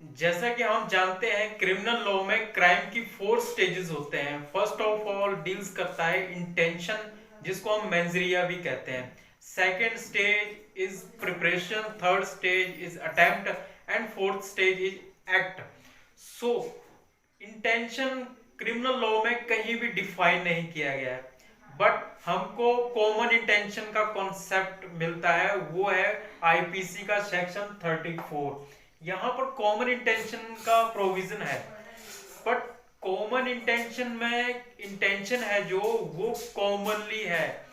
जैसा कि हम जानते हैं क्रिमिनल लॉ में क्राइम की 4 स्टेजेस होते हैं। फर्स्ट ऑफ ऑल डील्स करता है इंटेंशन, जिसको हम मेंजरिया भी कहते हैं। Second stage is preparation, third stage is attempt and fourth stage is act. So intention criminal law में कहीं भी डिफाइन नहीं किया गया है, बट हमको कॉमन इंटेंशन का कॉन्सेप्ट मिलता है, वो है आईपीसी का सेक्शन 34। यहाँ पर कॉमन इंटेंशन का प्रोविजन है, बट कॉमन इंटेंशन में इंटेंशन है जो वो कॉमनली है,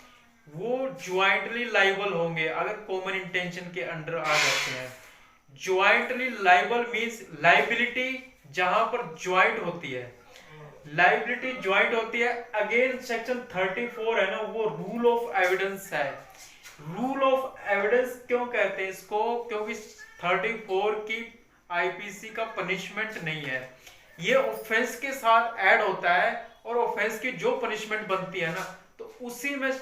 वो ज्वाइंटली लाइबल होंगे अगर कॉमन इंटेंशन के अंडर आ जाते हैं। ज्वाइंटली लाइबल मींस लाइबिलिटी जहां पर ज्वाइंट होती है, लाइबिलिटी ज्वाइंट होती है। अगेन सेक्शन 34 है ना, वो रूल ऑफ एविडेंस है। रूल ऑफ एविडेंस क्यों कहते हैं इसको? क्योंकि 34 की आईपीसी का पनिशमेंट नहीं है, ये ऑफेंस के साथ ऐड होता है, और ऑफेंस की जो पनिशमेंट बनती है ना, तो उसी में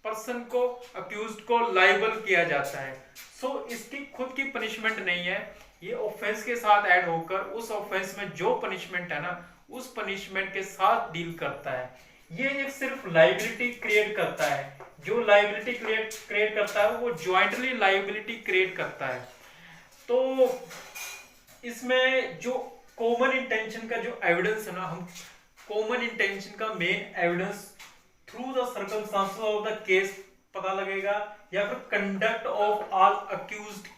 पर्सन को, अक्यूज्ड को लाइबल किया जाता है। सो इसकी खुद की पनिशमेंट नहीं है, ये ऑफेंस के साथ ऐड होकर उस ऑफेंस में जो पनिशमेंट है ना, उस पनिशमेंट के साथ डील करता है। ये एक सिर्फ लाइबिलिटी क्रिएट करता है। जो लाइबिलिटी क्रिएट करता है वो ज्वाइंटली लाइबिलिटी क्रिएट करता है। तो इसमें जो कॉमन इंटेंशन का जो एविडेंस है ना, हम कॉमन इंटेंशन का main evidence through the circumstances of the case पता लगेगा, या फिर कंडक्ट ऑफ ऑल अक्यूज्ड,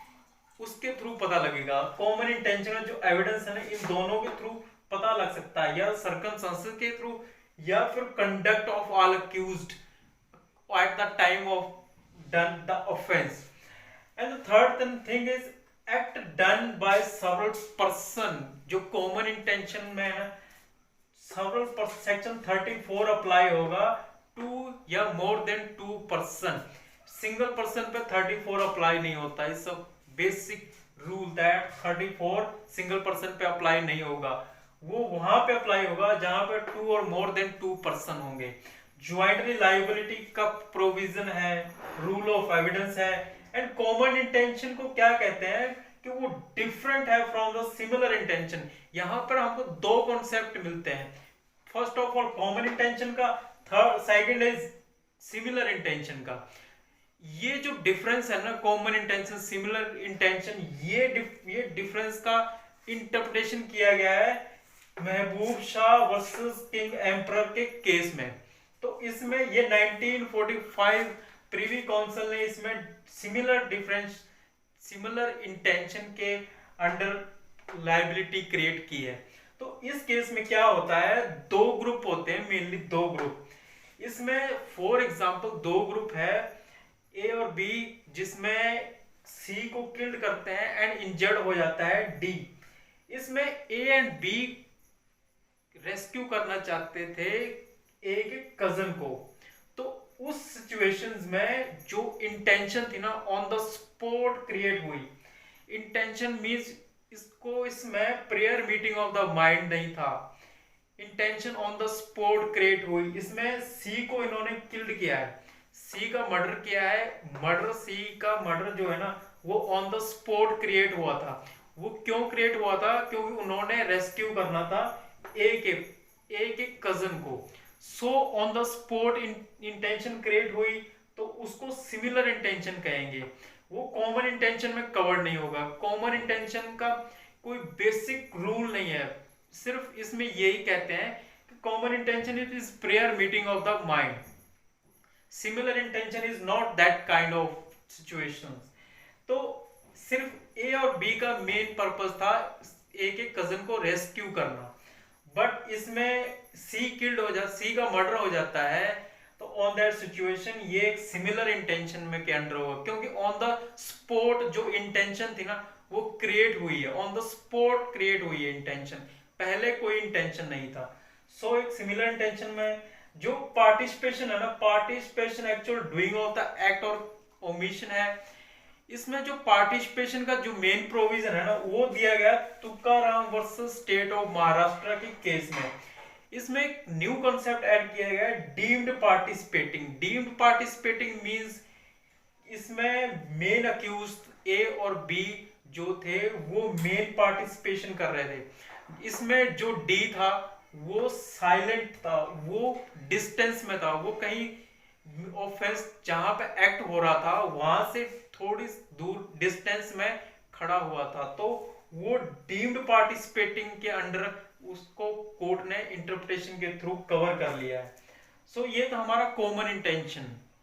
उसके थ्रू पता लगेगा। कॉमन इंटेंशन का जो एविडेंस है ना, इन दोनों के थ्रू पता लग सकता है, या सर्कमस्टांसेस के थ्रू, या फिर conduct of all accused at the time of done the offense. And the third thing is act done by several person, जो common intention में है, several सेक्शन 34 अप्लाई होगा टू या more than 2 person. Single person पे 34 apply नहीं होता। इस basic rule that 34 single person पे अप्लाई नहीं होगा, वो वहां पे अप्लाई होगा जहां पे 2 और मोर देन 2 पर्सन होंगे। ज्वाइंटली लाइबिलिटी का प्रोविजन है, रूल ऑफ एविडेंस है। एंड कॉमन इंटेंशन को क्या कहते हैं कि वो डिफरेंट है फ्रॉम द सिमिलर इंटेंशन। यहां पर हमको दो कॉन्सेप्ट मिलते हैं। First of all common intention का, third second is similar intention का। ये जो डिफरेंस है ना, कॉमन इंटेंशन सिमिलर इंटेंशन, ये डिफरेंस का इंटरप्रिटेशन किया गया है Mahbub Shah versus king emperor के केस में। तो इसमें ये 1945 प्रीवी काउंसिल ने इसमें सिमिलर इंटेंशन के अंडर लाइबिलिटी क्रिएट की है। तो इस केस में क्या होता है, दो ग्रुप होते हैं, मेनली दो ग्रुप। इसमें फॉर एग्जांपल दो ग्रुप है, ए और बी, जिसमें सी को किल्ड करते हैं एंड इंजर्ड हो जाता है डी। इसमें ए एंड बी रेस्क्यू करना चाहते थे ए के कजन को। तो उस सिचुएशंस में जो इंटेंशन थी ना, ऑन द स्पॉट क्रिएट हुई। इंटेंशन मींस इसको, इसमें prayer meeting of the mind नहीं था, intention on the spot create हुई। इसमें सी को इन्होंने किल्ड किया है, सी का मर्डर किया है। सी का मर्डर जो है ना, वो ऑन द स्पॉट क्रिएट हुआ था। वो क्यों क्रिएट हुआ था? क्योंकि उन्होंने रेस्क्यू करना था ए के कजन को। So on the spot intention create हुई, तो उसको सिमिलर इंटेंशन कहेंगे। वो कॉमन इंटेंशन में कवर्ड नहीं होगा। कॉमन इंटेंशन का कोई बेसिक रूल नहीं है, सिर्फ इसमें यही कहते हैं कि common intention it is prayer meeting of the mind. Similar intention is not that kind of situations. तो सिर्फ ए और बी का मेन पर्पस था ए के कजन को रेस्क्यू करना, बट इसमें सी किल्ड हो जाता, सी का मर्डर हो जाता है। तो ऑन दैट सिचुएशन ये एक सिमिलर इंटेंशन में के अंडर होगा, क्योंकि ऑन द स्पॉट जो इंटेंशन थी ना, वो क्रिएट हुई है, ऑन द स्पॉट क्रिएट हुई है इंटेंशन, पहले कोई इंटेंशन नहीं था। सो एक सिमिलर इंटेंशन में जो पार्टिसिपेशन है ना, participation actual doing of the act और ओमिशन है। इसमें जो पार्टिसिपेशन का जो मेन प्रोविजन है ना, वो दिया गया Tukaram versus state of Maharashtra के केस में। इसमें एक न्यू कॉन्सेप्ट ऐड किया गया है, deemed participating. Deemed participating means इसमें मेन अक्यूज ए और बी जो थे वो मेन पार्टिसिपेशन कर रहे थे। इसमें जो डी था वो साइलेंट था, वो डिस्टेंस में था, वो कहीं ऑफेंस जहां पे एक्ट हो रहा था वहां से थोड़ी दूर डिस्टेंस में खड़ा हुआ था, तो वो डीम्ड पार्टिसिपेटिंग के अंडर उसको कोर्ट ने इंटरप्रिटेशन के थ्रू कवर कर लिया है। सो ये था हमारा कॉमन इंटेंशन।